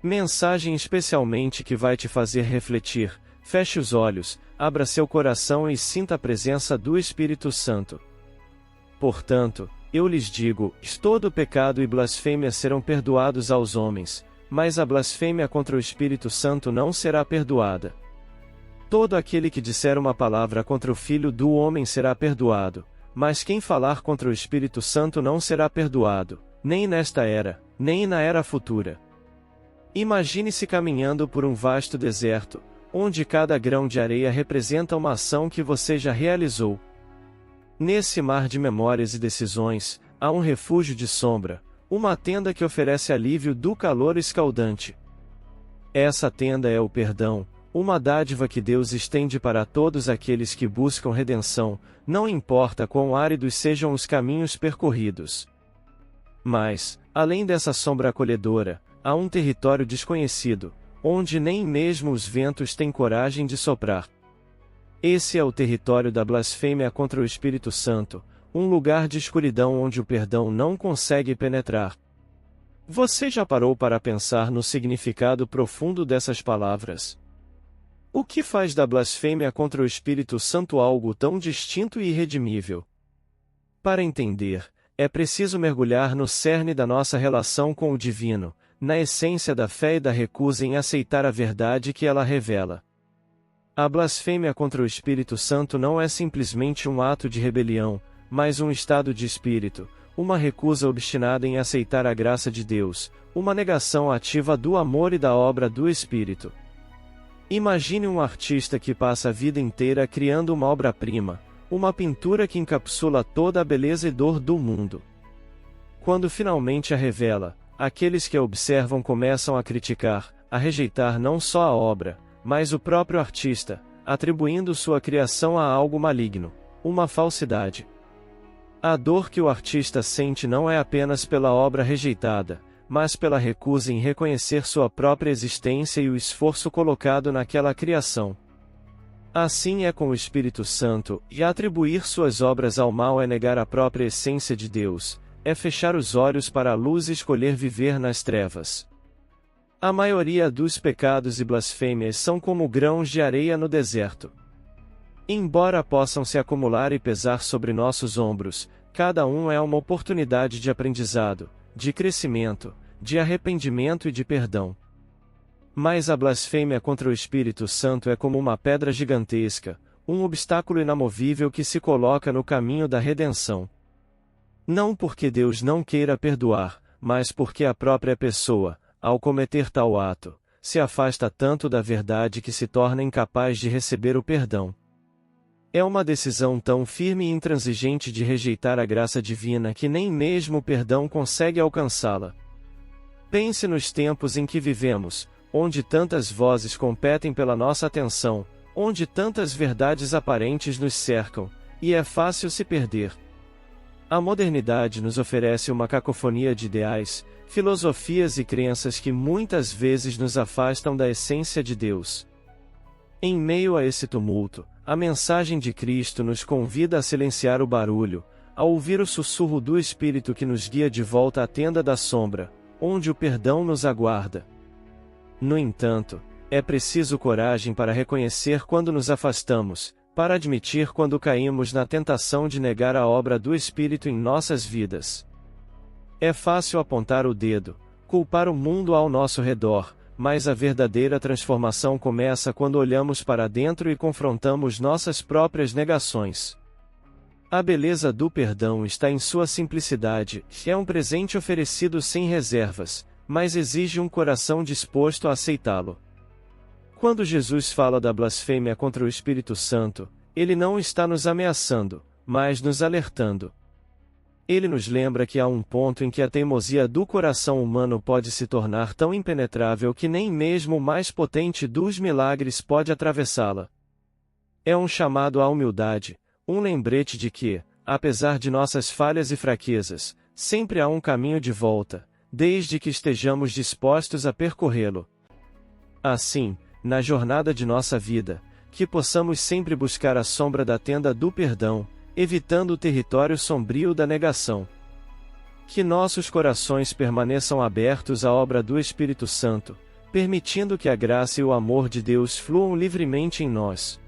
Mensagem especialmente que vai te fazer refletir. Feche os olhos, abra seu coração e sinta a presença do Espírito Santo. Portanto, eu lhes digo, todo pecado e blasfêmia serão perdoados aos homens, mas a blasfêmia contra o Espírito Santo não será perdoada. Todo aquele que disser uma palavra contra o Filho do Homem será perdoado, mas quem falar contra o Espírito Santo não será perdoado, nem nesta era, nem na era futura. Imagine-se caminhando por um vasto deserto, onde cada grão de areia representa uma ação que você já realizou. Nesse mar de memórias e decisões, há um refúgio de sombra, uma tenda que oferece alívio do calor escaldante. Essa tenda é o perdão, uma dádiva que Deus estende para todos aqueles que buscam redenção, não importa quão áridos sejam os caminhos percorridos. Mas, além dessa sombra acolhedora, há um território desconhecido, onde nem mesmo os ventos têm coragem de soprar. Esse é o território da blasfêmia contra o Espírito Santo, um lugar de escuridão onde o perdão não consegue penetrar. Você já parou para pensar no significado profundo dessas palavras? O que faz da blasfêmia contra o Espírito Santo algo tão distinto e irredimível? Para entender, é preciso mergulhar no cerne da nossa relação com o divino, na essência da fé e da recusa em aceitar a verdade que ela revela. A blasfêmia contra o Espírito Santo não é simplesmente um ato de rebelião, mas um estado de espírito, uma recusa obstinada em aceitar a graça de Deus, uma negação ativa do amor e da obra do Espírito. Imagine um artista que passa a vida inteira criando uma obra-prima, uma pintura que encapsula toda a beleza e dor do mundo. Quando finalmente a revela, aqueles que a observam começam a criticar, a rejeitar não só a obra, mas o próprio artista, atribuindo sua criação a algo maligno, uma falsidade. A dor que o artista sente não é apenas pela obra rejeitada, mas pela recusa em reconhecer sua própria existência e o esforço colocado naquela criação. Assim é com o Espírito Santo, e atribuir suas obras ao mal é negar a própria essência de Deus, é fechar os olhos para a luz e escolher viver nas trevas. A maioria dos pecados e blasfêmias são como grãos de areia no deserto. Embora possam se acumular e pesar sobre nossos ombros, cada um é uma oportunidade de aprendizado, de crescimento, de arrependimento e de perdão. Mas a blasfêmia contra o Espírito Santo é como uma pedra gigantesca, um obstáculo inamovível que se coloca no caminho da redenção. Não porque Deus não queira perdoar, mas porque a própria pessoa, ao cometer tal ato, se afasta tanto da verdade que se torna incapaz de receber o perdão. É uma decisão tão firme e intransigente de rejeitar a graça divina que nem mesmo o perdão consegue alcançá-la. Pense nos tempos em que vivemos, onde tantas vozes competem pela nossa atenção, onde tantas verdades aparentes nos cercam, e é fácil se perder. A modernidade nos oferece uma cacofonia de ideais, filosofias e crenças que muitas vezes nos afastam da essência de Deus. Em meio a esse tumulto, a mensagem de Cristo nos convida a silenciar o barulho, a ouvir o sussurro do Espírito que nos guia de volta à tenda da sombra, onde o perdão nos aguarda. No entanto, é preciso coragem para reconhecer quando nos afastamos, para admitir quando caímos na tentação de negar a obra do Espírito em nossas vidas. É fácil apontar o dedo, culpar o mundo ao nosso redor, mas a verdadeira transformação começa quando olhamos para dentro e confrontamos nossas próprias negações. A beleza do perdão está em sua simplicidade, é um presente oferecido sem reservas, mas exige um coração disposto a aceitá-lo. Quando Jesus fala da blasfêmia contra o Espírito Santo, ele não está nos ameaçando, mas nos alertando. Ele nos lembra que há um ponto em que a teimosia do coração humano pode se tornar tão impenetrável que nem mesmo o mais potente dos milagres pode atravessá-la. É um chamado à humildade, um lembrete de que, apesar de nossas falhas e fraquezas, sempre há um caminho de volta, desde que estejamos dispostos a percorrê-lo. Assim, na jornada de nossa vida, que possamos sempre buscar a sombra da tenda do perdão, evitando o território sombrio da negação. Que nossos corações permaneçam abertos à obra do Espírito Santo, permitindo que a graça e o amor de Deus fluam livremente em nós.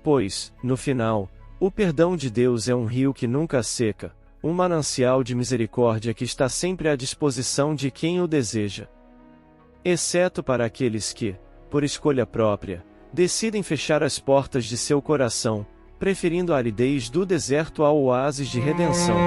Pois, no final, o perdão de Deus é um rio que nunca seca, um manancial de misericórdia que está sempre à disposição de quem o deseja. Exceto para aqueles que, por escolha própria, decidem fechar as portas de seu coração, preferindo a aridez do deserto ao oásis de redenção.